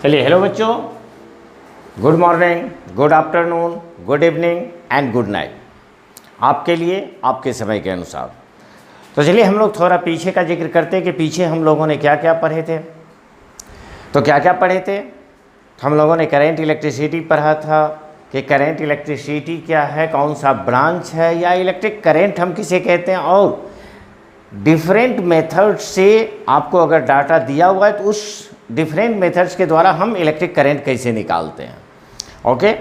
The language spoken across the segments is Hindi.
चलिए, हेलो बच्चों, good morning, good afternoon, good evening and good night आपके लिए आपके समय के अनुसार। तो चलिए हम लोग थोड़ा पीछे का जिक्र करते हैं कि पीछे हम लोगों ने क्या क्या पढ़े थे। तो क्या क्या पढ़े थे? हम लोगों ने करेंट इलेक्ट्रिसिटी पढ़ा था कि करेंट इलेक्ट्रिसिटी क्या है, कौन सा ब्रांच है या इलेक्ट्रिक करेंट हम किसे कहते हैं, और डिफरेंट मेथड से आपको अगर डाटा दिया हुआ है तो उस डिफरेंट मेथड्स के द्वारा हम इलेक्ट्रिक करंट कैसे निकालते हैं। ओके,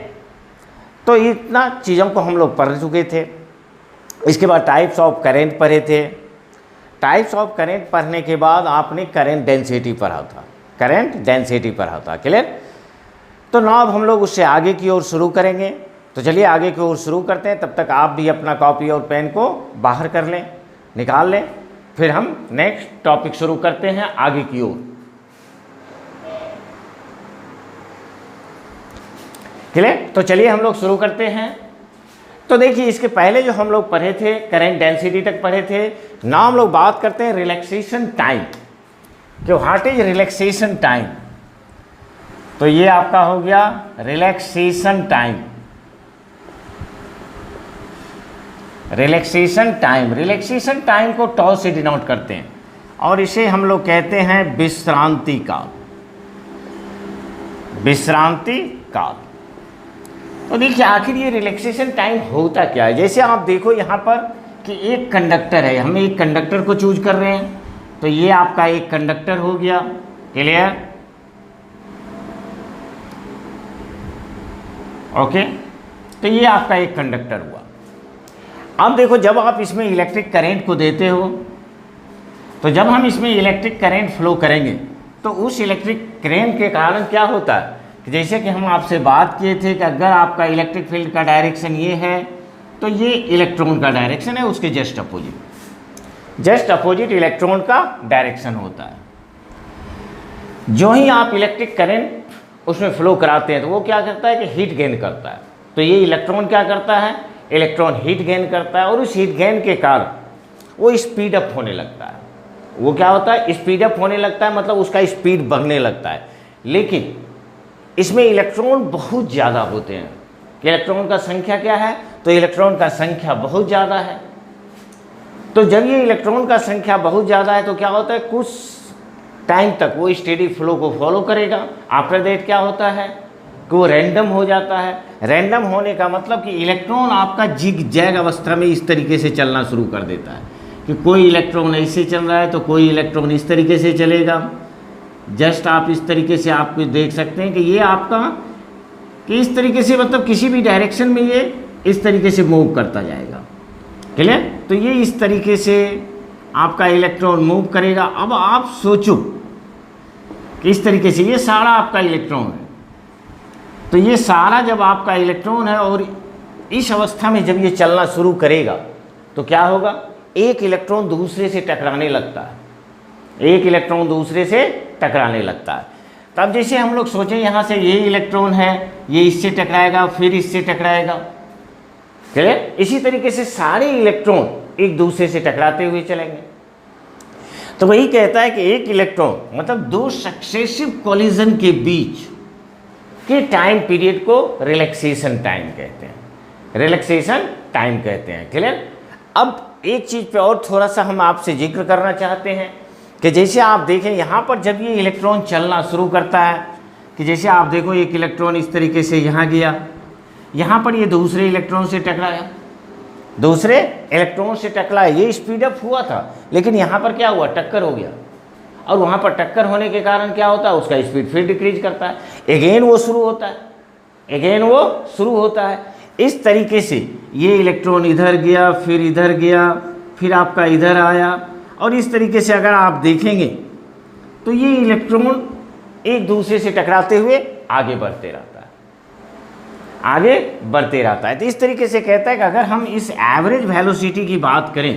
तो इतना चीज़ों को हम लोग पढ़ चुके थे। इसके बाद टाइप्स ऑफ करंट पढ़े थे। टाइप्स ऑफ करंट पढ़ने के बाद आपने करंट डेंसिटी पढ़ा था, करंट डेंसिटी पढ़ा था। क्लियर? तो ना अब हम लोग उससे आगे की ओर शुरू करेंगे। तो चलिए आगे की ओर शुरू करते हैं। तब तक आप भी अपना कॉपी और पेन को बाहर कर लें, निकाल लें, फिर हम नेक्स्ट टॉपिक शुरू करते हैं आगे की ओर। क्लियर? तो चलिए हम लोग शुरू करते हैं। तो देखिए, इसके पहले जो हम लोग पढ़े थे करंट डेंसिटी तक पढ़े थे। ना हम लोग बात करते हैं रिलैक्सेशन टाइम, कि व्हाट इज रिलैक्सेशन टाइम। तो ये आपका हो गया relaxation time. Relaxation time, relaxation time को टॉ से डिनोट करते हैं और इसे हम लोग कहते हैं विश्रांति काल। विश्रांति काल। तो देखिए आखिर ये रिलैक्सेशन टाइम होता क्या है। जैसे आप देखो यहाँ पर कि एक कंडक्टर है, हम एक कंडक्टर को चूज कर रहे हैं। तो ये आपका एक कंडक्टर हो गया। क्लियर? ओके, तो ये आपका एक कंडक्टर हुआ। अब देखो, जब आप इसमें इलेक्ट्रिक करंट को देते हो, तो जब हम इसमें इलेक्ट्रिक करंट फ्लो करेंगे तो उस इलेक्ट्रिक करंट के कारण क्या होता है, जैसे कि हम आपसे बात किए थे कि अगर आपका इलेक्ट्रिक फील्ड का डायरेक्शन ये है तो ये इलेक्ट्रॉन का डायरेक्शन है उसके जस्ट अपोजिट इलेक्ट्रॉन का डायरेक्शन होता है। जो ही आप इलेक्ट्रिक करंट उसमें फ्लो कराते हैं तो वो क्या करता है कि हीट गेन करता है। तो ये इलेक्ट्रॉन क्या करता है, इलेक्ट्रॉन हीट गेन करता है और उस हीट गेन के कारण वो स्पीड अप होने लगता है। वो क्या होता है, स्पीड अप होने लगता है, मतलब उसका स्पीड बढ़ने लगता है। लेकिन इसमें इलेक्ट्रॉन बहुत ज़्यादा होते हैं कि इलेक्ट्रॉन का संख्या क्या है, तो इलेक्ट्रॉन का संख्या बहुत ज़्यादा है। तो जब ये इलेक्ट्रॉन का संख्या बहुत ज़्यादा है तो क्या होता है, कुछ टाइम तक वो स्टेडी फ्लो को फॉलो करेगा। आफ्टर दैट क्या होता है कि वो रैंडम हो जाता है। रैंडम होने का मतलब कि इलेक्ट्रॉन आपका जिग जैग अवस्था में इस तरीके से चलना शुरू कर देता है कि कोई इलेक्ट्रॉन ऐसे चल रहा है तो कोई इलेक्ट्रॉन इस तरीके से चलेगा। जस्ट आप इस तरीके से आप देख सकते हैं कि ये आपका कि इस तरीके से, मतलब किसी भी डायरेक्शन में ये इस तरीके से मूव करता जाएगा। क्लियर? तो ये इस तरीके से आपका इलेक्ट्रॉन मूव करेगा। अब आप सोचो कि इस तरीके से ये सारा आपका इलेक्ट्रॉन है। तो ये सारा जब आपका इलेक्ट्रॉन है और इस अवस्था में जब ये चलना शुरू करेगा तो क्या होगा, एक इलेक्ट्रॉन दूसरे से टकराने लगता है, एक इलेक्ट्रॉन दूसरे से टकराने लगता है। तब जैसे हम लोग सोचें यहाँ से ये इलेक्ट्रॉन है, ये इससे टकराएगा, फिर इससे टकराएगा। क्लियर? इसी तरीके से सारे इलेक्ट्रॉन एक दूसरे से टकराते हुए चलेंगे। तो वही कहता है कि एक इलेक्ट्रॉन मतलब दो सक्सेसिव कॉलिजन के बीच के टाइम पीरियड को रिलैक्सेशन टाइम कहते हैं, रिलैक्सेशन टाइम कहते हैं। क्लियर? अब एक चीज़ पे और थोड़ा सा हम आपसे जिक्र करना चाहते हैं कि जैसे आप देखें यहाँ पर जब ये इलेक्ट्रॉन चलना शुरू करता है, कि जैसे आप देखो एक इलेक्ट्रॉन इस तरीके से यहाँ गया, यहाँ पर ये दूसरे इलेक्ट्रॉन से टकराया, दूसरे इलेक्ट्रॉन से टकराया, ये स्पीड अप हुआ था। लेकिन यहाँ पर क्या हुआ, टक्कर हो गया। और वहाँ पर टक्कर होने के कारण क्या होता है, उसका स्पीड फिर डिक्रीज करता है, अगेन वो शुरू होता है, अगेन वो शुरू होता है। इस तरीके से ये इलेक्ट्रॉन इधर गया, फिर इधर गया, फिर आपका इधर आया, और इस तरीके से अगर आप देखेंगे तो ये इलेक्ट्रॉन एक दूसरे से टकराते हुए आगे बढ़ते रहता है, आगे बढ़ते रहता है। तो इस तरीके से कहता है कि अगर हम इस एवरेज वेलोसिटी की बात करें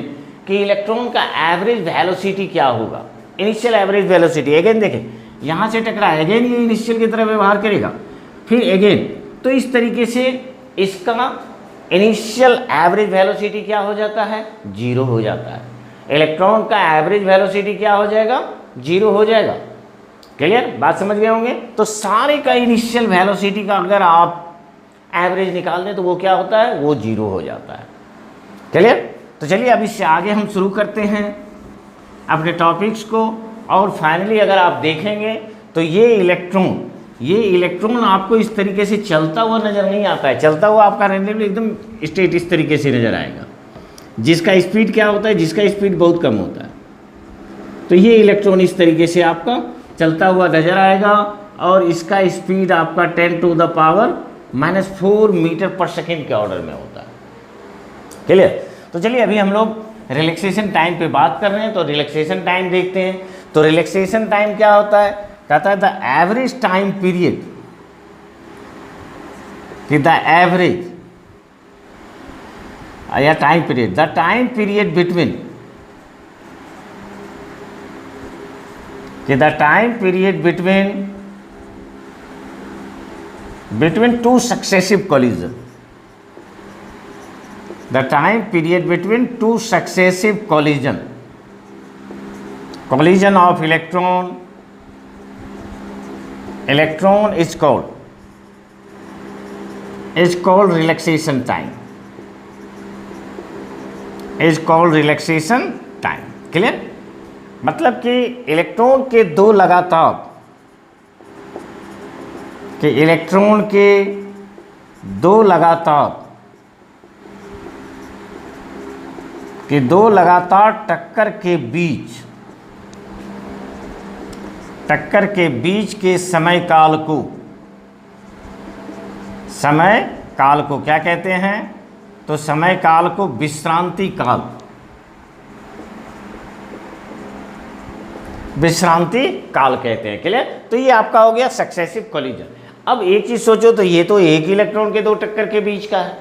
कि इलेक्ट्रॉन का एवरेज वेलोसिटी क्या होगा, इनिशियल एवरेज वेलोसिटी, अगेन देखें यहाँ से टकराए, अगेन ये इनिशियल की तरह व्यवहार करेगा, फिर अगेन। तो इस तरीके से इसका इनिशियल एवरेज वेलोसिटी क्या हो जाता है, जीरो हो जाता है। इलेक्ट्रॉन का एवरेज वेलोसिटी क्या हो जाएगा, जीरो हो जाएगा। क्लियर, बात समझ गए होंगे। तो सारे का इनिशियल वेलोसिटी का अगर आप एवरेज निकाल दें तो वो क्या होता है, वो 0 हो जाता है। क्लियर। तो चलिए अब इससे आगे हम शुरू करते हैं अपने टॉपिक्स को। और फाइनली अगर आप देखेंगे तो ये इलेक्ट्रॉन आपको इस तरीके से चलता हुआ नज़र नहीं आता है। चलता हुआ आपका रेंडमली एकदम स्ट्रेट इस तरीके से नज़र आएगा, जिसका स्पीड क्या होता है, जिसका स्पीड बहुत कम होता है। तो ये इलेक्ट्रॉन इस तरीके से आपका चलता हुआ नज़र आएगा और इसका स्पीड आपका 10⁻⁻⁴ मीटर पर सेकेंड के ऑर्डर में होता है। क्लियर। तो चलिए अभी हम लोग रिलैक्सेशन टाइम पे बात कर रहे हैं, तो रिलैक्सेशन टाइम देखते हैं। तो रिलैक्सेशन टाइम क्या होता है, कहता है द एवरेज टाइम पीरियड, कि द एवरेज या time period, the time period between, कि the time period between two successive collision, the time period between two successive collision of electron is called relaxation time, is called relaxation time। Clear. मतलब कि इलेक्ट्रॉन के दो लगातार टक्कर के बीच के समय काल को क्या कहते हैं, तो समय काल को विश्रांति काल कहते हैं। क्लियर। तो ये आपका हो गया सक्सेसिव कोलिजन। अब एक चीज सोचो, तो ये तो एक इलेक्ट्रॉन के दो टक्कर के बीच का है,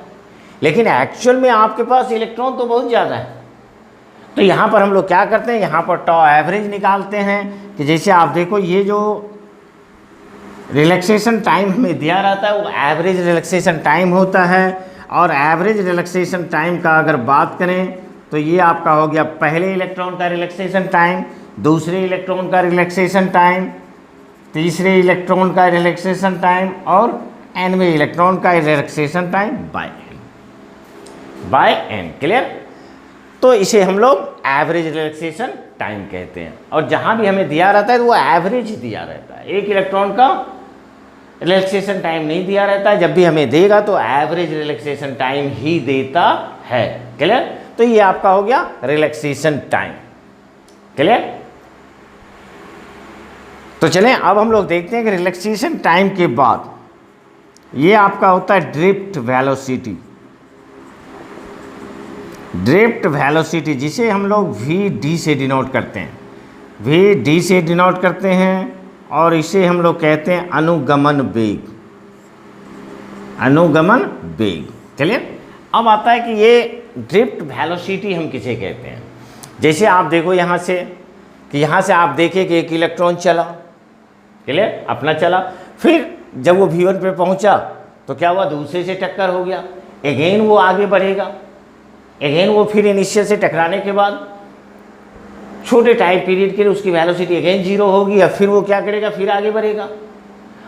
लेकिन एक्चुअल में आपके पास इलेक्ट्रॉन तो बहुत ज़्यादा है। तो यहाँ पर हम लोग क्या करते हैं, यहाँ पर टॉ एवरेज निकालते हैं कि जैसे आप देखो ये जो रिलैक्सेशन टाइम हमें दिया रहता है वो एवरेज रिलैक्सेशन टाइम होता है। और एवरेज रिलैक्सेशन टाइम का अगर बात करें तो ये आपका हो गया पहले इलेक्ट्रॉन का रिलैक्सेशन टाइम, दूसरे इलेक्ट्रॉन का रिलैक्सेशन टाइम, तीसरे इलेक्ट्रॉन का रिलैक्सेशन टाइम और nवें इलेक्ट्रॉन का relaxation time by n। Clear. तो इसे हम लोग एवरेज रिलैक्सेशन टाइम कहते हैं। और जहाँ भी हमें दिया रहता है तो वो एवरेज दिया रहता है, एक इलेक्ट्रॉन का रिलैक्सेशन टाइम नहीं दिया रहता है। जब भी हमें देगा तो एवरेज रिलैक्सेशन टाइम ही देता है। क्लियर। तो ये आपका हो गया रिलैक्सेशन टाइम। क्लियर। तो चलें अब हम लोग देखते हैं कि रिलैक्सेशन टाइम के बाद ये आपका होता है ड्रिफ्ट वेलोसिटी, जिसे हम लोग VD से डिनोट करते हैं, और इसे हम लोग कहते हैं अनुगमन वेग। चलिए अब आता है कि ये ड्रिफ्ट वेलोसिटी हम किसे कहते हैं। जैसे आप देखो यहाँ से आप देखें कि एक इलेक्ट्रॉन चला, क्लियर, अपना चला, फिर जब वो V1 पे पहुँचा तो क्या हुआ, दूसरे से टक्कर हो गया, अगेन वो आगे बढ़ेगा, अगेन वो फिर इनिशियल से टकराने के बाद छोटे टाइम पीरियड के लिए उसकी वेलोसिटी अगेन 0 होगी, या फिर वो क्या करेगा, फिर आगे बढ़ेगा।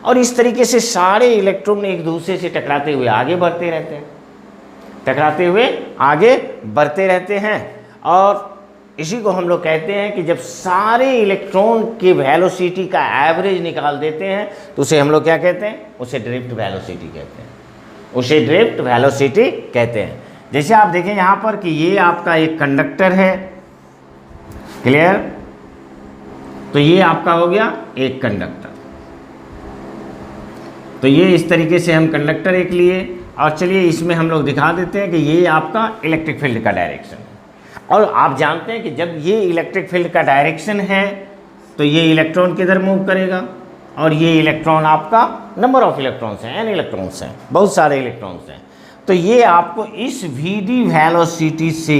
और इस तरीके से सारे इलेक्ट्रॉन एक दूसरे से टकराते हुए आगे बढ़ते रहते हैं। और इसी को हम लोग कहते हैं कि जब सारे इलेक्ट्रॉन की वेलोसिटी का एवरेज निकाल देते हैं तो उसे हम लोग क्या कहते हैं, उसे ड्रिफ्ट वेलोसिटी कहते हैं। जैसे आप देखें यहाँ पर कि ये आपका एक कंडक्टर है, क्लियर, तो ये आपका हो गया एक कंडक्टर। तो ये इस तरीके से हम कंडक्टर एक लिए, और चलिए इसमें हम लोग दिखा देते हैं कि ये आपका इलेक्ट्रिक फील्ड का डायरेक्शन है। और आप जानते हैं कि जब ये इलेक्ट्रिक फील्ड का डायरेक्शन है तो ये इलेक्ट्रॉन किधर मूव करेगा, और ये इलेक्ट्रॉन आपका नंबर ऑफ इलेक्ट्रॉन्स हैं, n इलेक्ट्रॉन्स हैं, बहुत सारे इलेक्ट्रॉन्स हैं। तो ये आपको इस VD वेलोसिटी से,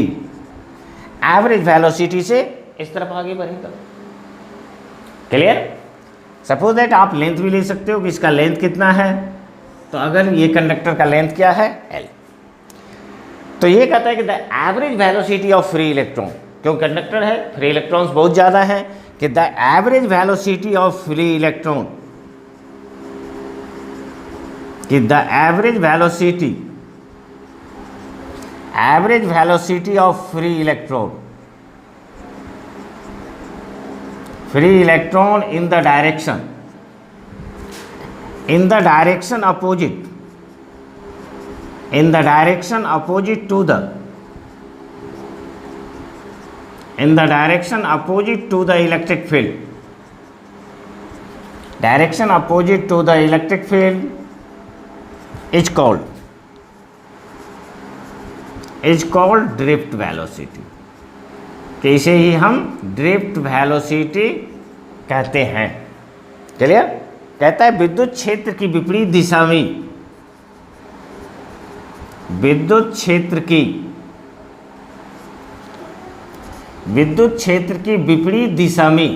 एवरेज वेलोसिटी से इस तरफ आगे बढ़ेगा। क्लियर। सपोज दैट आप लेंथ भी ले सकते हो कि इसका लेंथ कितना है, तो अगर ये कंडक्टर का लेंथ क्या है, L, तो ये कहता है कि the average velocity of free electron, क्यों कंडक्टर है, फ्री इलेक्ट्रॉन्स बहुत ज़्यादा हैं, कि the average velocity of free electron, कि the average velocity of free electron in the direction opposite to the electric field, is called drift velocity, कि इसे ही हम ड्रिफ्ट वेलोसिटी कहते हैं। क्लियर? कहता है विद्युत क्षेत्र की विपरीत दिशा में, विद्युत क्षेत्र की विपरीत दिशा में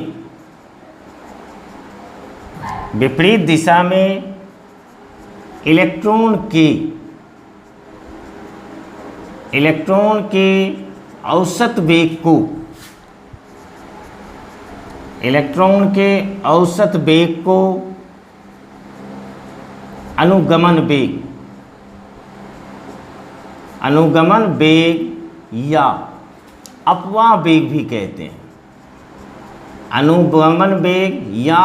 इलेक्ट्रॉन के औसत वेग को, अनुगमन वेग या अपवाह वेग भी कहते हैं। अनुगमन वेग या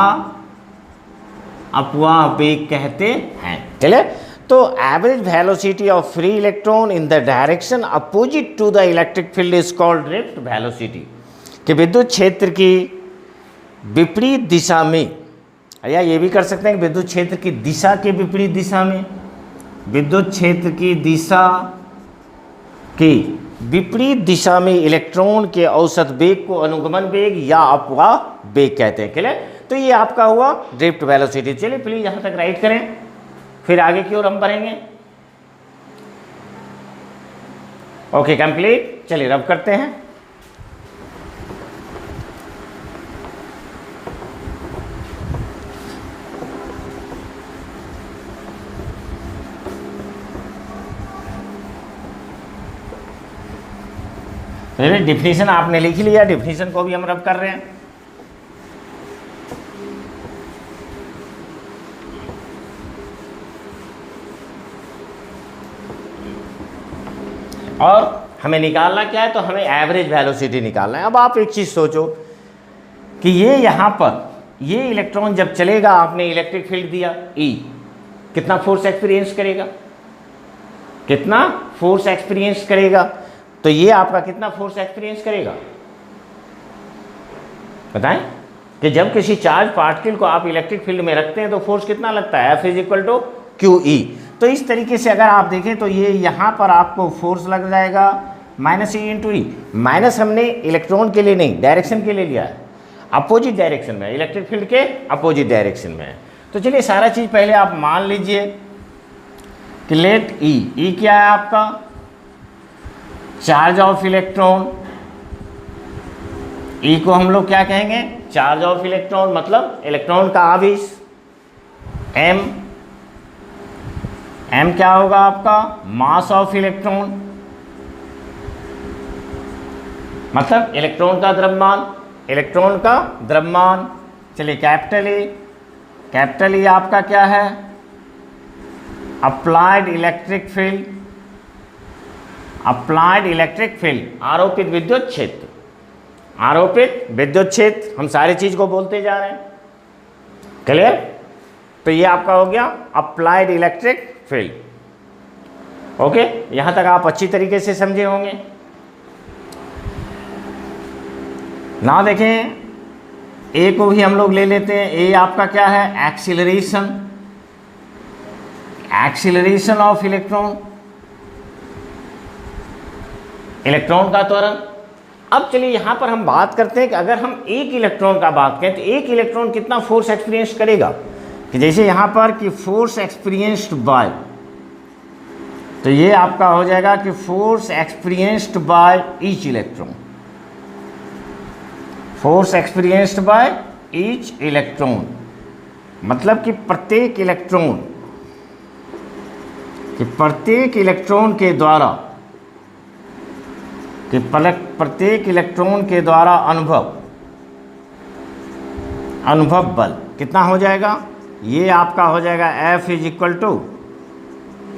अपवाह वेग कहते हैं। चलिए, तो average velocity of free electron in the direction opposite to the electric field is called drift velocity, कि विद्युत क्षेत्र की विपरीत दिशा में, या ये भी कर सकते हैं कि विद्युत क्षेत्र की दिशा के विपरीत दिशा में, विद्युत क्षेत्र की दिशा के विपरीत दिशा में इलेक्ट्रॉन के औसत वेग को अनुगमन वेग या अपवाह वेग कहते हैं। क्लियर? तो ये आपका हुआ ड्रिफ्ट वेलोसिटी। चलिए प्लीज यहाँ तक राइट करें, फिर आगे की ओर हम बढ़ेंगे। Okay, complete. चलिए रब करते हैं। डिफिनीशन आपने लिख लिया, डिफिनीशन को भी हम रब कर रहे हैं। और हमें निकालना क्या है, तो हमें एवरेज वेलोसिटी निकालना है। अब आप एक चीज़ सोचो कि ये यहाँ पर ये इलेक्ट्रॉन जब चलेगा, आपने इलेक्ट्रिक फील्ड दिया E, कितना फोर्स एक्सपीरियंस करेगा, तो ये आपका कितना फोर्स एक्सपीरियंस करेगा बताएं? कि जब किसी चार्ज पार्टिकल को आप इलेक्ट्रिक फील्ड में रखते हैं तो फोर्स कितना लगता है, F = QE। तो इस तरीके से अगर आप देखें तो ये यहाँ पर आपको फोर्स लग जाएगा -E × E। माइनस हमने इलेक्ट्रॉन के लिए नहीं, डायरेक्शन के लिए लिया है, अपोजिट डायरेक्शन में, इलेक्ट्रिक फील्ड के अपोजिट डायरेक्शन में है। तो चलिए सारा चीज़ पहले आप मान लीजिए कि लेट E क्या है आपका, चार्ज ऑफ इलेक्ट्रॉन। E को हम लोग क्या कहेंगे, चार्ज ऑफ इलेक्ट्रॉन, मतलब इलेक्ट्रॉन का आवेश। M क्या होगा आपका, मास ऑफ इलेक्ट्रॉन, मतलब इलेक्ट्रॉन का द्रव्यमान। चलिए कैपिटल E आपका क्या है, अप्लाइड इलेक्ट्रिक फील्ड, आरोपित विद्युत क्षेत्र, हम सारी चीज को बोलते जा रहे हैं। क्लियर? तो ये आपका हो गया अप्लाइड इलेक्ट्रिक फील्ड। ओके, यहां तक आप अच्छी तरीके से समझे होंगे ना। देखें ए को भी हम लोग ले लेते हैं। ए आपका क्या है, एक्सीलरेशन ऑफ इलेक्ट्रॉन का त्वरण। अब चलिए यहां पर हम बात करते हैं कि अगर हम एक इलेक्ट्रॉन का बात करें तो एक इलेक्ट्रॉन कितना फोर्स एक्सपीरियंस करेगा, कि जैसे यहां पर कि फोर्स एक्सपीरियंस्ड बाय, तो ये आपका हो जाएगा कि force experienced by each electron, मतलब कि प्रत्येक इलेक्ट्रॉन के द्वारा कि प्रत्येक इलेक्ट्रॉन के द्वारा अनुभव बल कितना हो जाएगा, ये आपका हो जाएगा F is equal to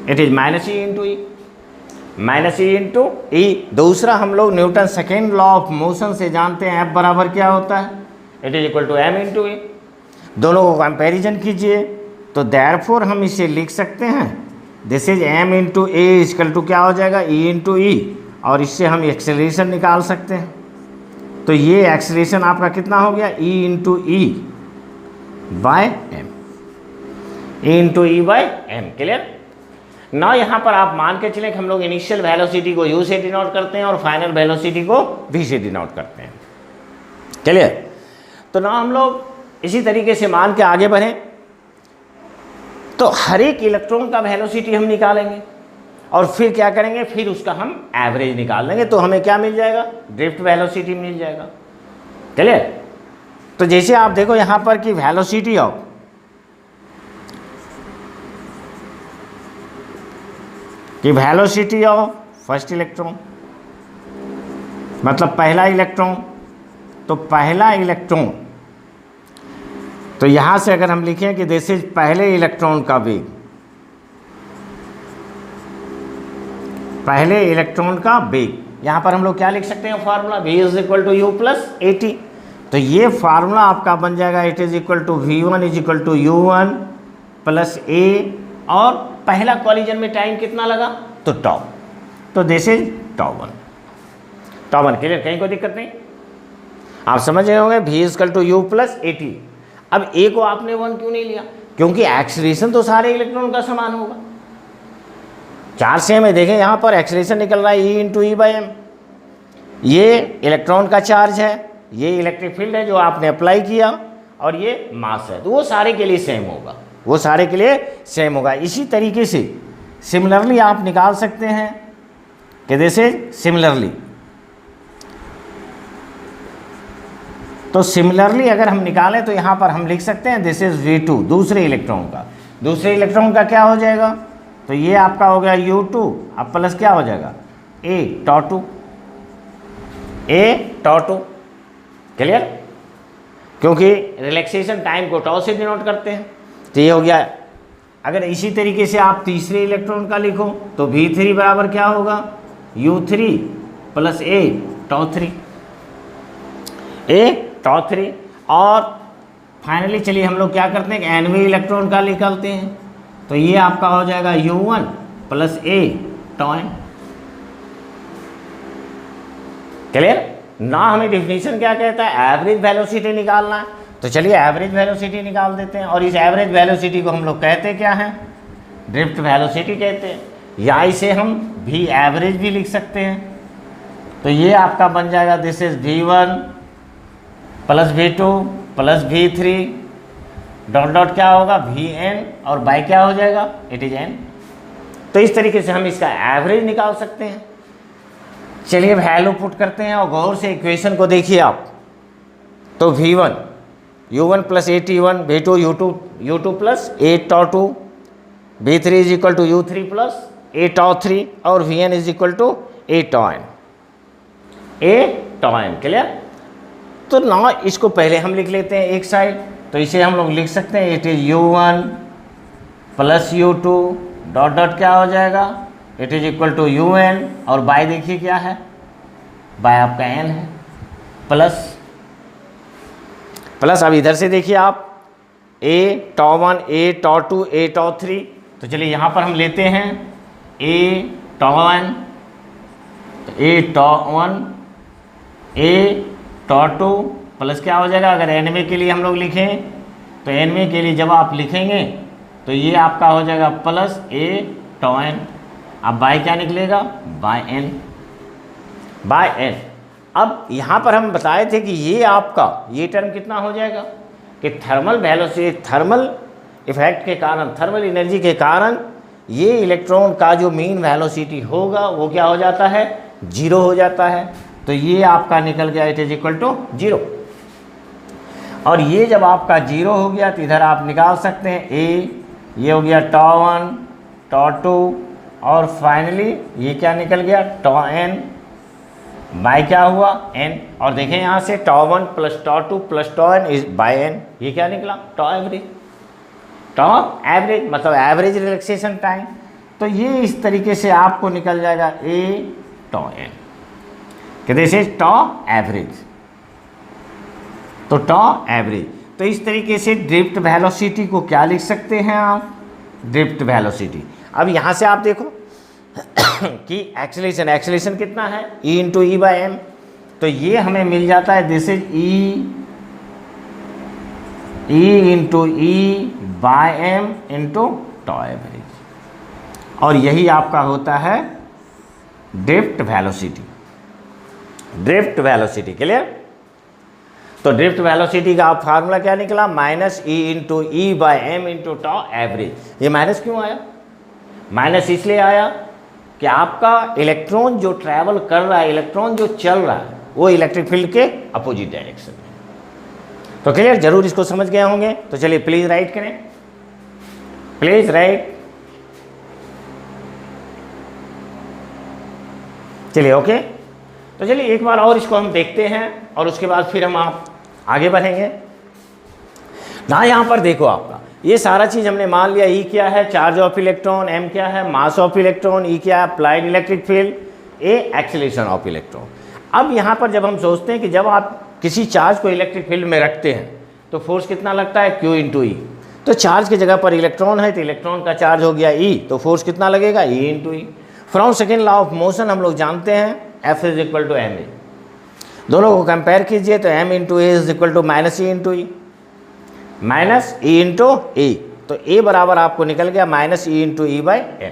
it is minus E into e, minus E into e. दूसरा हम लोग Newton second law of motion से जानते हैं F बराबर क्या होता है, it is equal to m into e. दोनों को कंपेरिजन कीजिए तो देयरफॉर हम इसे लिख सकते हैं this is M into A equal to क्या हो जाएगा, ई इंटू ई, और इससे हम एक्सेलरेशन निकाल सकते हैं। तो ये एक्सेलरेशन आपका कितना हो गया, E into E by M, E into E by M. Clear ना। यहाँ पर आप मान के चलें कि हम लोग इनिशियल वेलोसिटी को u से डिनोट करते हैं और फाइनल वेलोसिटी को v से डिनोट करते हैं। क्लियर। तो ना हम लोग इसी तरीके से मान के आगे बढ़ें तो हर एक इलेक्ट्रॉन का वेलोसिटी हम निकालेंगे और फिर क्या करेंगे, फिर उसका हम एवरेज निकाल लेंगे तो हमें क्या मिल जाएगा, ड्रिफ्ट वेलोसिटी मिल जाएगा। चलिए, तो जैसे आप देखो यहाँ पर कि वेलोसिटी ऑफ फर्स्ट इलेक्ट्रॉन मतलब पहला इलेक्ट्रॉन, तो पहला इलेक्ट्रॉन, तो यहाँ से अगर हम लिखें कि दिस इज पहले इलेक्ट्रॉन का वेग, पहले इलेक्ट्रॉन का वेग, यहाँ पर हम लोग क्या लिख सकते हैं formula, v is equal to u plus A t. तो ये फार्मूला आपका बन जाएगा it is equal to v1 is equal to u1 plus a, और पहला कॉलिजन में टाइम कितना लगा, तो टॉ, तो दिस इज टॉ1। क्लियर, कहीं कोई दिक्कत नहीं, आप समझ रहे होंगे। v is equal to u plus A T. अब ए को आपने 1 क्यों नहीं लिया, क्योंकि एक्सीलरेशन तो सारे इलेक्ट्रॉन का समान होगा। चार्ज सेम है, देखें यहाँ पर एक्सीलरेशन निकल रहा है E into E by M, ये इलेक्ट्रॉन का चार्ज है, ये इलेक्ट्रिक फील्ड है जो आपने अप्लाई किया, और ये मास है, तो वो सारे के लिए सेम होगा, वो सारे के लिए सेम होगा। इसी तरीके से सिमिलरली आप निकाल सकते हैं कि जैसे सिमिलरली, तो सिमिलरली अगर हम निकालें तो यहाँ पर हम लिख सकते हैं दिस इज V2 दूसरे इलेक्ट्रॉन का, दूसरे इलेक्ट्रॉन का क्या हो जाएगा, तो ये आपका हो गया U2, अब प्लस क्या हो जाएगा A टॉ2। क्लियर, क्योंकि रिलैक्सेशन टाइम को टॉ से डिनोट करते हैं, तो ये हो गया। अगर इसी तरीके से आप तीसरे इलेक्ट्रॉन का लिखो तो V3 बराबर क्या होगा, U3 प्लस A टॉ3। और फाइनली चलिए हम लोग क्या करते हैं कि nवें इलेक्ट्रॉन का निकालते हैं, तो ये आपका हो जाएगा U1 plus A ton. Clear ना। हमें डिफिनीशन क्या कहता है, एवरेज वेलोसिटी निकालना है, तो चलिए एवरेज वेलोसिटी निकाल देते हैं। और इस एवरेज वेलोसिटी को हम लोग कहते क्या हैं, ड्रिफ्ट वेलोसिटी कहते हैं, या इसे हम v एवरेज भी लिख सकते हैं। तो ये आपका बन जाएगा this is V1 plus V2 plus V3 dot क्या होगा Vn, और बाय क्या हो जाएगा, इट इज n। तो इस तरीके से हम इसका एवरेज निकाल सकते हैं। चलिए वैल्यू पुट करते हैं और गौर से इक्वेशन को देखिए आप। तो V1 U1 plus AT1, V2 U2 plus A टॉ2, V3 is equal to U3 plus A टॉ3, और Vn is equal to A tau n। Clear. तो ना इसको पहले हम लिख लेते हैं एक साइड, तो इसे हम लोग लिख सकते हैं it is U1 plus U2 dot क्या हो जाएगा, it is equal to UN, और बाय देखिए क्या है, बाय आपका n है, प्लस अब इधर से देखिए आप A टॉ1 A टॉ2 A टॉ3। तो चलिए यहाँ पर हम लेते हैं A टॉ1 A टॉ2 प्लस क्या हो जाएगा, अगर nवें के लिए हम लोग लिखें तो nवें के लिए जब आप लिखेंगे तो ये आपका हो जाएगा प्लस A टॉ n। अब बाय क्या निकलेगा, बाय n। अब यहाँ पर हम बताए थे कि ये आपका ये टर्म कितना हो जाएगा कि थर्मल वेलोसिटी, थर्मल इफेक्ट के कारण, थर्मल एनर्जी के कारण ये इलेक्ट्रॉन का जो मीन वेलोसिटी होगा वो क्या हो जाता है, 0 हो जाता है। तो ये आपका निकल गया इट इज इक्वल टू 0। और ये जब आपका 0 हो गया तो इधर आप निकाल सकते हैं A, ये हो गया टॉ1 टॉ2, और फाइनली ये क्या निकल गया टॉ n। बाय क्या हुआ n, और देखें यहाँ से τ1 plus τ2 plus τn is by n, ये क्या निकला टॉ एवरेज। टॉ एवरेज मतलब एवरेज रिलैक्सेशन टाइम। तो ये इस तरीके से आपको निकल जाएगा a टॉ n, कि दिस इज टॉ एवरेज। तो टॉ एवरेज, तो इस तरीके से ड्रिफ्ट वेलोसिटी को क्या लिख सकते हैं आप, ड्रिफ्ट वेलोसिटी। अब यहाँ से आप देखो कि एक्सेलरेशन कितना है e into E by M, तो ये हमें मिल जाता है this is E into E by M into tau average, और यही आपका होता है drift velocity. Drift velocity clear. तो ड्रिफ्ट वेलोसिटी का आप फार्मूला क्या निकला, minus E into E by M into tau average. ये माइनस क्यों आया, माइनस इसलिए आया कि आपका इलेक्ट्रॉन जो ट्रैवल कर रहा है, इलेक्ट्रॉन जो चल रहा है, वो इलेक्ट्रिक फील्ड के अपोजिट डायरेक्शन में। तो क्लियर, जरूर इसको समझ गए होंगे। तो चलिए प्लीज राइट करें, प्लीज राइट। चलिए ओके। तो चलिए एक बार और इसको हम देखते हैं और उसके बाद फिर हम आप आगे बढ़ेंगे ना। यहाँ पर देखो आपका ये सारा चीज़ हमने मान लिया, ई क्या है चार्ज ऑफ इलेक्ट्रॉन, एम क्या है मास ऑफ इलेक्ट्रॉन, ई क्या है applied electric field, A acceleration of electron. अब यहाँ पर जब हम सोचते हैं कि जब आप किसी चार्ज को इलेक्ट्रिक फील्ड में रखते हैं तो फोर्स कितना लगता है, क्यू इंटू ई। तो चार्ज की जगह पर इलेक्ट्रॉन है तो इलेक्ट्रॉन का चार्ज हो गया ई, तो फोर्स कितना लगेगा, e into e. From second law of motion हम लोग जानते हैं F is equal to m a. दोनों को कंपेयर कीजिए तो m into a is equal to minus E into e, minus E into a. तो ए बराबर आपको निकल गया minus E into E by m.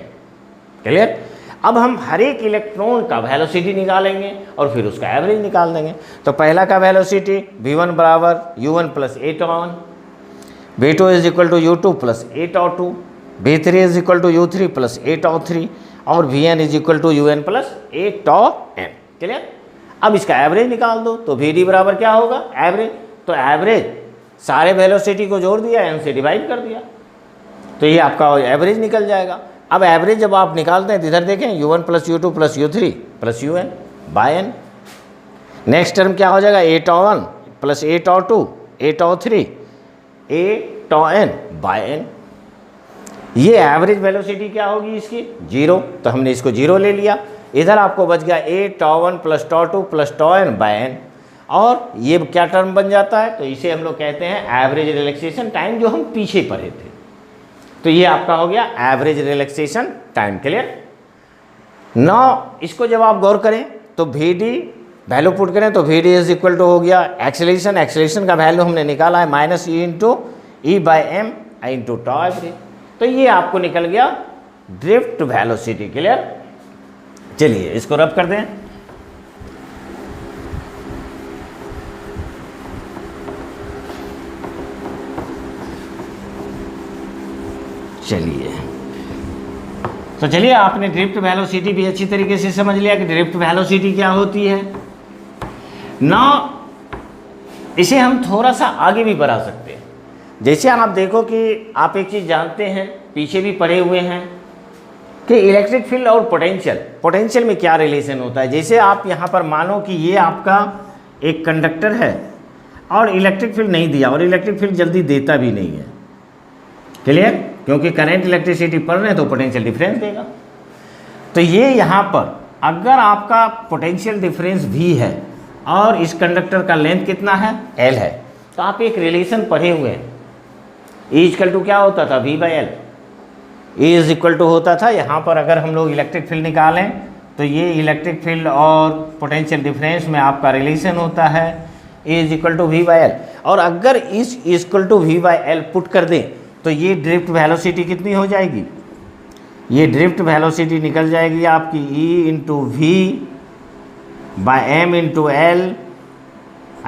Clear. अब हम हर एक इलेक्ट्रॉन का वेलोसिटी निकालेंगे और फिर उसका एवरेज निकाल देंगे। तो पहला का वेलोसिटी v1 बराबर u1 plus a tau one, v2 is equal to u2 plus A tau two, v3 is equal to u3 plus a tau three, और vn is equal to un plus a tau n. Clear. अब इसका एवरेज निकाल दो तो vd बराबर क्या होगा, एवरेज। तो एवरेज सारे वेलोसिटी को जोड़ दिया, n से डिवाइड कर दिया, तो ये आपका एवरेज निकल जाएगा। अब एवरेज जब आप निकालते हैं तो इधर देखें u1 plus u2 plus u3 plus un by n। Next term क्या हो जाएगा, ए टॉ1 प्लस ए टॉ2 ए टॉ3 ए टॉn बाय n। ये एवरेज वेलोसिटी क्या होगी इसकी, 0, तो हमने इसको 0 ले लिया। इधर आपको बच गया ए टॉ1 प्लस टॉ2 प्लस टॉn बाय n, और ये क्या टर्म बन जाता है, तो इसे हम लोग कहते हैं एवरेज रिलैक्सेशन टाइम, जो हम पीछे पढ़े थे। तो ये आपका हो गया average relaxation time. Clear. Now इसको जब आप गौर करें तो vd वैल्यू पुट करें तो vd इज इक्वल टू हो गया एक्सेलरेशन, एक्सेलरेशन का वैल्यू हमने निकाला है minus E into E by M into tau average. तो ये आपको निकल गया ड्रिफ्ट वेलोसिटी। क्लियर। चलिए इसको रब कर दें। चलिए तो चलिए आपने ड्रिफ्ट वेलोसिटी भी अच्छी तरीके से समझ लिया कि ड्रिफ्ट वेलोसिटी क्या होती है ना। इसे हम थोड़ा सा आगे भी बढ़ा सकते हैं। जैसे आप देखो कि आप एक चीज़ जानते हैं, पीछे भी पढ़े हुए हैं कि इलेक्ट्रिक फील्ड और पोटेंशियल में क्या रिलेशन होता है। जैसे आप यहाँ पर मानो कि ये आपका एक कंडक्टर है और इलेक्ट्रिक फील्ड नहीं दिया, और इलेक्ट्रिक फील्ड जल्दी देता भी नहीं है। क्लियर। क्योंकि करंट इलेक्ट्रिसिटी पढ़ रहे हैं तो पोटेंशियल डिफरेंस देगा। तो ये यहाँ पर अगर आपका पोटेंशियल डिफरेंस v है और इस कंडक्टर का लेंथ कितना है, l है, तो आप एक रिलेशन पढ़े हुए हैं, E इक्वल टू क्या होता था, v by L. E is equal to होता था, यहाँ पर अगर हम लोग इलेक्ट्रिक फील्ड निकालें तो ये इलेक्ट्रिक फील्ड और पोटेंशियल डिफरेंस में आपका रिलेशन होता है E is equal to v by L. और अगर इस equal to v by L put कर दें तो ये ड्रिफ्ट वेलोसिटी कितनी हो जाएगी, ये ड्रिफ्ट वेलोसिटी निकल जाएगी आपकी E into V by M into L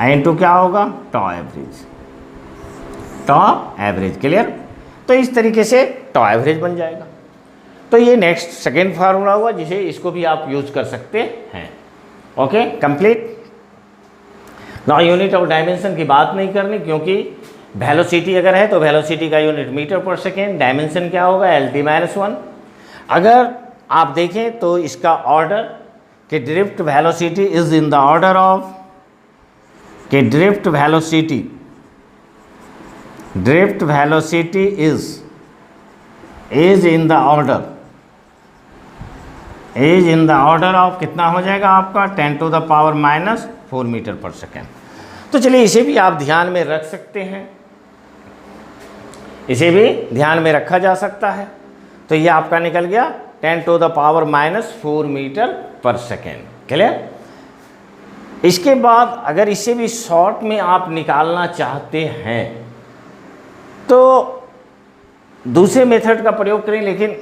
into क्या होगा, tau average. Tau average. Clear. तो इस तरीके से टॉ एवरेज बन जाएगा। तो ये नेक्स्ट सेकेंड फार्मूला हुआ, जिसे इसको भी आप यूज कर सकते हैं। Okay complete. Now unit of dimension की बात नहीं करनी, क्योंकि वेलोसिटी अगर है तो वेलोसिटी का यूनिट मीटर पर सेकेंड, डायमेंशन क्या होगा, LT-1। अगर आप देखें तो इसका ऑर्डर कि drift velocity is in the order of, कि drift velocity is in the order, is in the order of कितना हो जाएगा आपका 10⁻⁻⁴ मीटर पर सेकेंड। तो चलिए इसे भी आप ध्यान में रख सकते हैं, इसे भी ध्यान में रखा जा सकता है। तो ये आपका निकल गया 10⁻⁻⁴ मीटर पर सेकेंड। क्लियर? इसके बाद अगर इसे भी शॉर्ट में आप निकालना चाहते हैं तो दूसरे मेथड का प्रयोग करें, लेकिन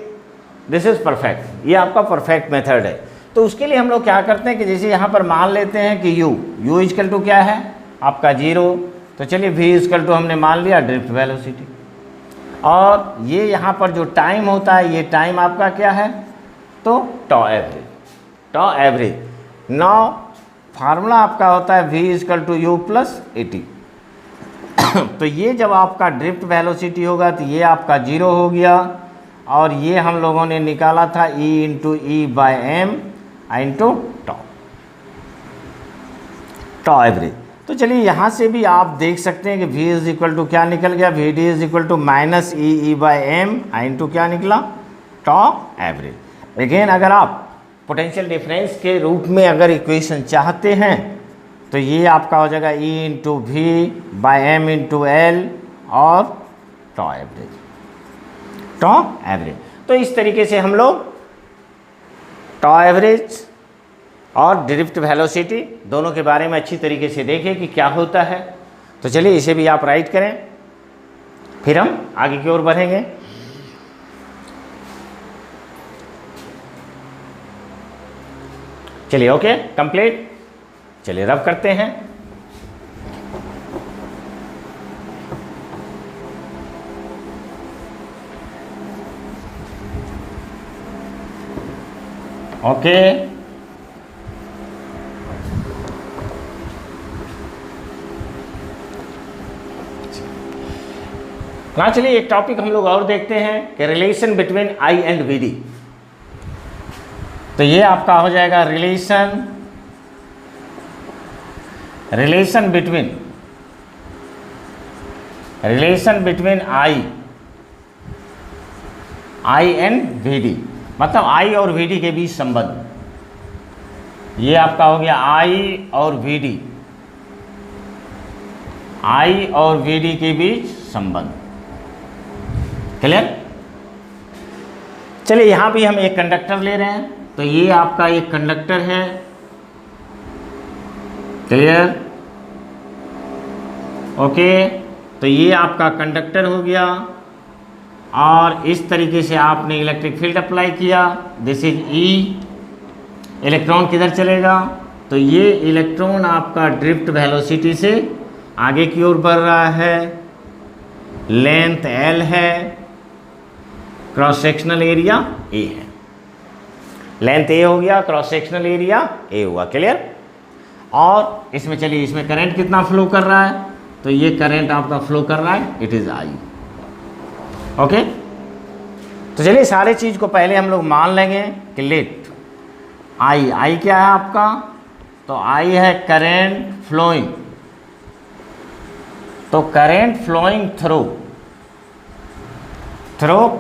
दिस इज़ परफेक्ट, ये आपका परफेक्ट मेथड है। तो उसके लिए हम लोग क्या करते हैं कि जैसे यहाँ पर मान लेते हैं कि u इक्वल टू क्या है आपका 0, तो चलिए v इक्वल टू हमने मान लिया ड्रिफ्ट वेलोसिटी, और ये यहाँ पर जो टाइम होता है ये टाइम आपका क्या है तो टॉ एवरेज। नाउ फार्मूला आपका होता है v equal to u plus AT। तो ये जब आपका ड्रिफ्ट वेलोसिटी होगा तो ये आपका 0 हो गया, और ये हम लोगों ने निकाला था E into E/m into tau average. तो चलिए यहाँ से भी आप देख सकते हैं कि v इज इक्वल टू क्या निकल गया, Vd is equal to minus E/m into क्या निकला टॉ एवरेज। अगेन अगर आप पोटेंशियल डिफरेंस के रूप में अगर इक्वेशन चाहते हैं तो ये आपका हो जाएगा E into V/m into L और टॉ एवरेज। तो इस तरीके से हम लोग टॉ एवरेज और ड्रिफ्ट वेलोसिटी दोनों के बारे में अच्छी तरीके से देखें कि क्या होता है। तो चलिए इसे भी आप राइट करें, फिर हम आगे की ओर बढ़ेंगे। चलिए ओके कंप्लीट। चलिए रब करते हैं। ओके ना, चलिए एक टॉपिक हम लोग और देखते हैं कि relation between I and VD। तो ये आपका हो जाएगा relation between I and VD, मतलब I और VD के बीच संबंध। ये आपका हो गया I और VD के बीच संबंध। क्लियर? चलिए यहाँ भी हम एक कंडक्टर ले रहे हैं, तो ये आपका एक कंडक्टर है। क्लियर? ओके, तो ये आपका कंडक्टर हो गया, और इस तरीके से आपने इलेक्ट्रिक फील्ड अप्लाई किया। This is E। इलेक्ट्रॉन किधर चलेगा, तो ये इलेक्ट्रॉन आपका ड्रिफ्ट वेलोसिटी से आगे की ओर बढ़ रहा है, लेंथ L है, क्रॉस सेक्शनल एरिया A है। लेंथ A हो गया, क्रॉस सेक्शनल एरिया A हुआ। क्लियर? और इसमें चलिए इसमें करंट कितना फ्लो कर रहा है, तो ये करंट आपका फ्लो कर रहा है, इट इज़ I। ओके, तो चलिए सारे चीज़ को पहले हम लोग मान लेंगे कि लेट I क्या है आपका, तो I है करंट फ्लोइंग। तो करंट फ्लोइंग थ्रू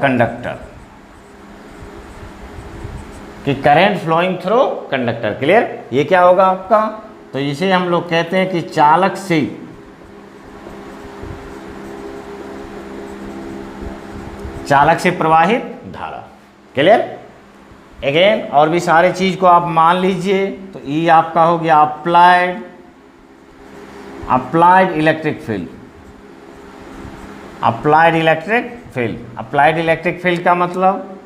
कंडक्टर, कि current flowing through conductor. Clear? ये क्या होगा आपका, तो इसे हम लोग कहते हैं कि चालक से प्रवाहित धारा। क्लियर? अगेन और भी सारे चीज को आप मान लीजिए, तो E आपका हो गया अप्लाइड इलेक्ट्रिक फील्ड का मतलब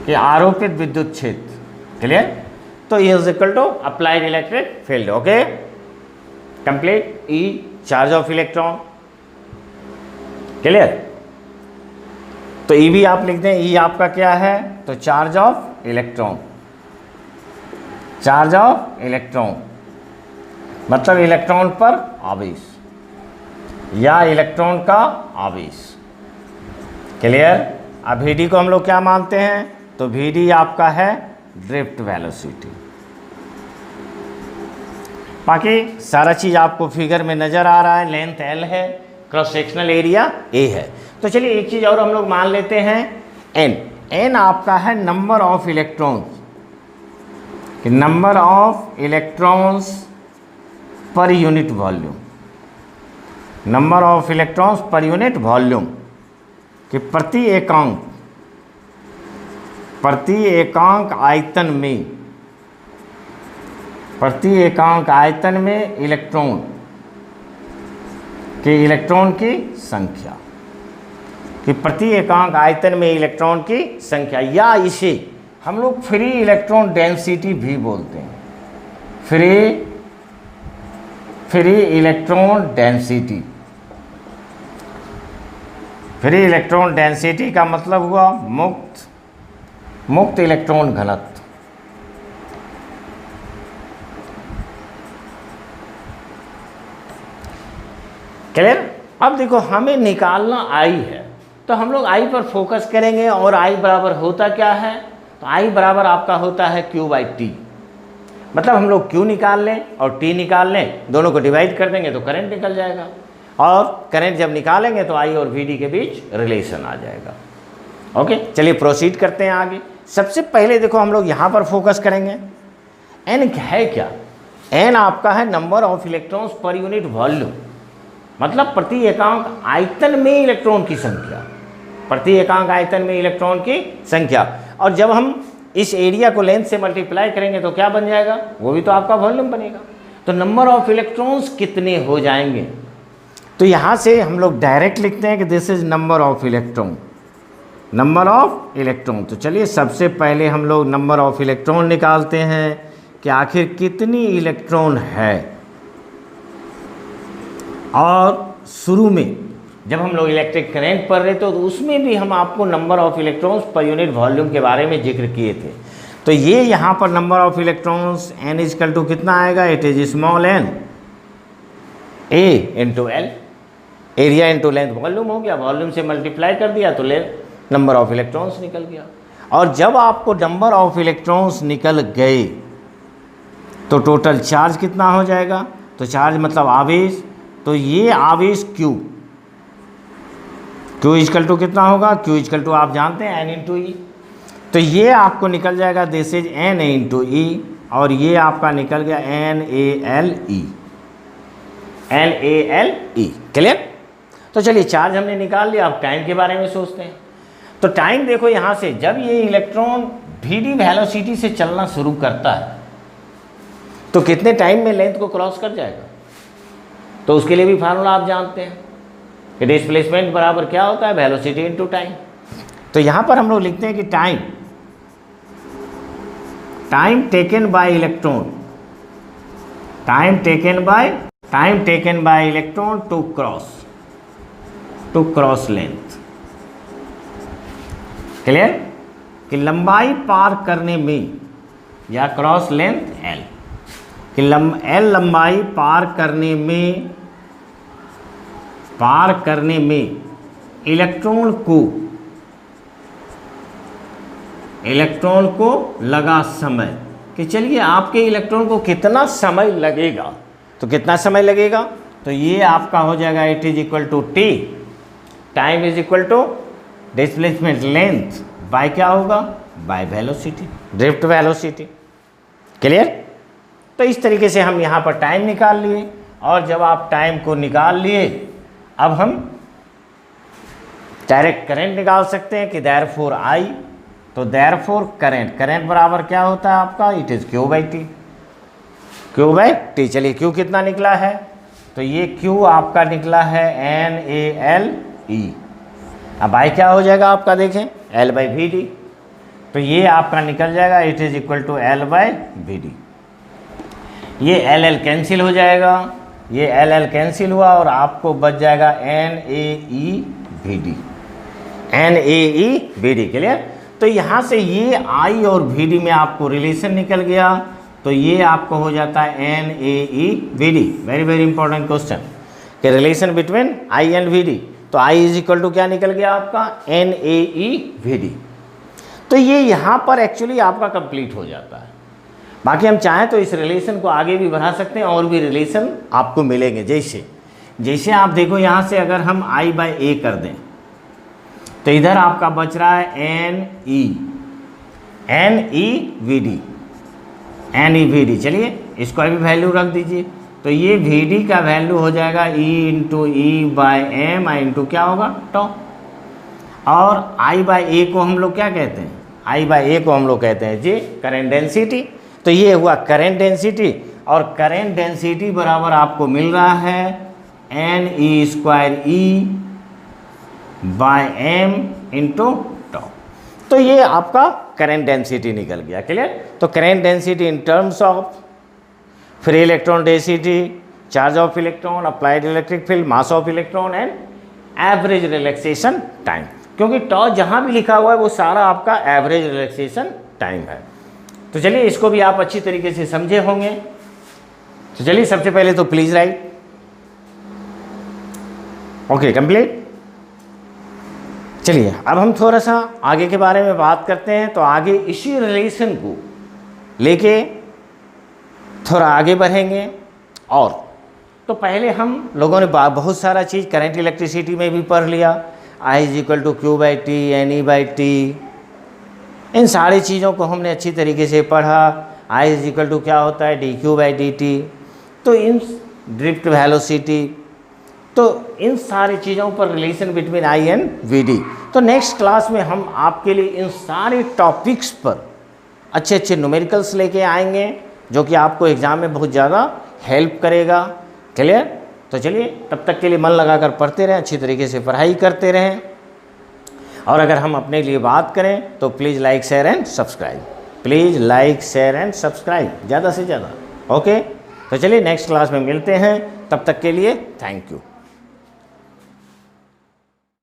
आरोपित विद्युत क्षेत्र। क्लियर? तो E is equal to applied electric field. Okay complete. E charge of electron. Clear? तो E भी आप लिखते हैं, E आपका क्या है, तो चार्ज ऑफ इलेक्ट्रॉन मतलब इलेक्ट्रॉन पर आवेश या इलेक्ट्रॉन का आवेश। क्लियर? अब VD को हम लोग क्या मानते हैं, तो Vd आपका है ड्रिफ्ट वेलोसिटी। बाकी सारा चीज़ आपको फिगर में नज़र आ रहा है, लेंथ L है, क्रॉस सेक्शनल एरिया A है। तो चलिए एक चीज़ और हम लोग मान लेते हैं, N आपका है number of electrons, number of electrons per unit volume, number of electrons per unit volume कि प्रति एकांक आयतन में, प्रति एकांक आयतन में इलेक्ट्रॉन की संख्या, कि प्रति एकांक आयतन में इलेक्ट्रॉन की संख्या, या इसे हम लोग फ्री इलेक्ट्रॉन डेंसिटी भी बोलते हैं। Free electron density, free electron density का मतलब हुआ मुक्त इलेक्ट्रॉन घनत्व। क्लियर? अब देखो हमें निकालना I है, तो हम लोग I पर फोकस करेंगे, और I बराबर होता क्या है, तो I बराबर आपका होता है Q/T। मतलब हम लोग Q निकाल लें और T निकाल लें, दोनों को डिवाइड कर देंगे तो करंट निकल जाएगा, और करंट जब निकालेंगे तो I और Vd के बीच रिलेशन आ जाएगा। ओके, चलिए प्रोसीड करते हैं आगे। सबसे पहले देखो हम लोग यहाँ पर फोकस करेंगे। N है क्या? N आपका है number of electrons per unit volume, मतलब प्रति एकांक आयतन में इलेक्ट्रॉन की संख्या, प्रति एकांक आयतन में इलेक्ट्रॉन की संख्या। और जब हम इस एरिया को लेंथ से मल्टीप्लाई करेंगे तो क्या बन जाएगा, वो भी तो आपका वॉल्यूम बनेगा। तो नंबर ऑफ इलेक्ट्रॉन्स कितने हो जाएंगे, तो यहाँ से हम लोग डायरेक्ट लिखते हैं कि this is number of electron, number of electron. तो चलिए सबसे पहले हम लोग नंबर ऑफ इलेक्ट्रॉन निकालते हैं कि आखिर कितनी इलेक्ट्रॉन है। और शुरू में जब हम लोग इलेक्ट्रिक करंट पढ़ रहे थे तो उसमें भी हम आपको number of electrons per unit volume के बारे में जिक्र किए थे। तो ये यहाँ पर number of electrons n equal to कितना आएगा, it is small n A into L, area into length volume हो गया, वॉल्यूम से मल्टीप्लाई कर दिया तो लेंथ नंबर ऑफ इलेक्ट्रॉन्स निकल गया। और जब आपको नंबर ऑफ इलेक्ट्रॉन्स निकल गए तो टोटल चार्ज कितना हो जाएगा, तो चार्ज मतलब आवेश, तो ये आवेश Q इक्वल टू कितना होगा, Q इक्वल टू आप जानते हैं N इंटू ई, तो ये आपको निकल जाएगा दिस इज N इंटू ई, और ये आपका निकल गया NaLe, NaLe। क्लियर? तो चलिए चार्ज हमने निकाल लिया, अब टाइम के बारे में सोचते हैं। तो टाइम देखो यहाँ से, जब ये इलेक्ट्रॉन Vd वेलोसिटी से चलना शुरू करता है तो कितने टाइम में लेंथ को क्रॉस कर जाएगा, तो उसके लिए भी फार्मूला आप जानते हैं कि डिस्प्लेसमेंट बराबर क्या होता है, वेलोसिटी इनटू टाइम। तो यहाँ पर हम लोग लिखते हैं कि time taken by electron, time taken by electron to cross length. Clear? कि लंबाई पार करने में, या क्रॉस लेंथ L, कि L लंबाई पार करने में इलेक्ट्रॉन को लगा समय, कि चलिए आपके इलेक्ट्रॉन को कितना समय लगेगा, तो कितना समय लगेगा, तो ये आपका हो जाएगा it is equal to T, time is equal to displacement length by क्या होगा, by velocity, drift velocity. Clear? तो इस तरीके से हम यहाँ पर टाइम निकाल लिए, और जब आप टाइम को निकाल लिए अब हम डायरेक्ट करंट निकाल सकते हैं कि देयरफॉर I, तो देयरफॉर करंट बराबर क्या होता है आपका, इट इज Q/T, Q/T। चलिए Q कितना निकला है, तो ये Q आपका निकला है NaLe, अब I क्या हो जाएगा आपका, देखें L/Vd, तो ये आपका निकल जाएगा it is equal to L/Vd। ये L कैंसिल हो जाएगा, ये L कैंसिल हुआ और आपको बच जाएगा NaeVd। क्लियर? तो यहाँ से ये I और Vd में आपको रिलेशन निकल गया, तो ये आपको हो जाता है NaeVd। Very very important question कि relation between I and Vd। तो I इज इक्वल टू क्या निकल गया आपका, NaeVd। तो ये यहाँ पर एक्चुअली आपका कंप्लीट हो जाता है। बाकी हम चाहें तो इस रिलेशन को आगे भी बढ़ा सकते हैं और भी रिलेशन आपको मिलेंगे। जैसे आप देखो यहाँ से अगर हम I/A कर दें तो इधर आपका बच रहा है NEVD। चलिए इसको अभी वैल्यू रख दीजिए। तो ये VD का वैल्यू हो जाएगा E/M इंटू क्या होगा टॉ। और I/A को हम लोग क्या कहते हैं? I/A को हम लोग कहते हैं जी करंट डेंसिटी। तो ये हुआ करंट डेंसिटी, और करंट डेंसिटी बराबर आपको मिल रहा है NE²E/M इंटू टॉ। तो ये आपका करंट डेंसिटी निकल गया। क्लियर? तो current density in terms of free electron density, charge of electron, applied electric field, mass of electron and average relaxation time. क्योंकि टॉ जहाँ भी लिखा हुआ है वो सारा आपका एवरेज रिलैक्सेशन टाइम है। तो चलिए इसको भी आप अच्छी तरीके से समझे होंगे। तो चलिए सबसे पहले तो प्लीज राइट। Okay complete. चलिए अब हम थोड़ा सा आगे के बारे में बात करते हैं। तो आगे इसी रिलेशन को लेके थोड़ा आगे बढ़ेंगे। और तो पहले हम लोगों ने बहुत सारा चीज़ करंट इलेक्ट्रिसिटी में भी पढ़ लिया। I=Q/T, NE/T, इन सारी चीज़ों को हमने अच्छी तरीके से पढ़ा। I= क्या होता है dQ/dt। तो इन ड्रिफ्ट वेलोसिटी, तो इन सारी चीज़ों पर relation between I and VD। तो नेक्स्ट क्लास में हम आपके लिए इन सारे टॉपिक्स पर अच्छे अच्छे न्यूमेरिकल्स लेके आएंगे जो कि आपको एग्ज़ाम में बहुत ज़्यादा हेल्प करेगा। क्लियर? तो चलिए तब तक के लिए मन लगाकर पढ़ते रहें, अच्छी तरीके से पढ़ाई करते रहें। और अगर हम अपने लिए बात करें तो please like share and subscribe, please like share and subscribe ज़्यादा से ज़्यादा। ओके, तो चलिए नेक्स्ट क्लास में मिलते हैं। तब तक के लिए थैंक यू।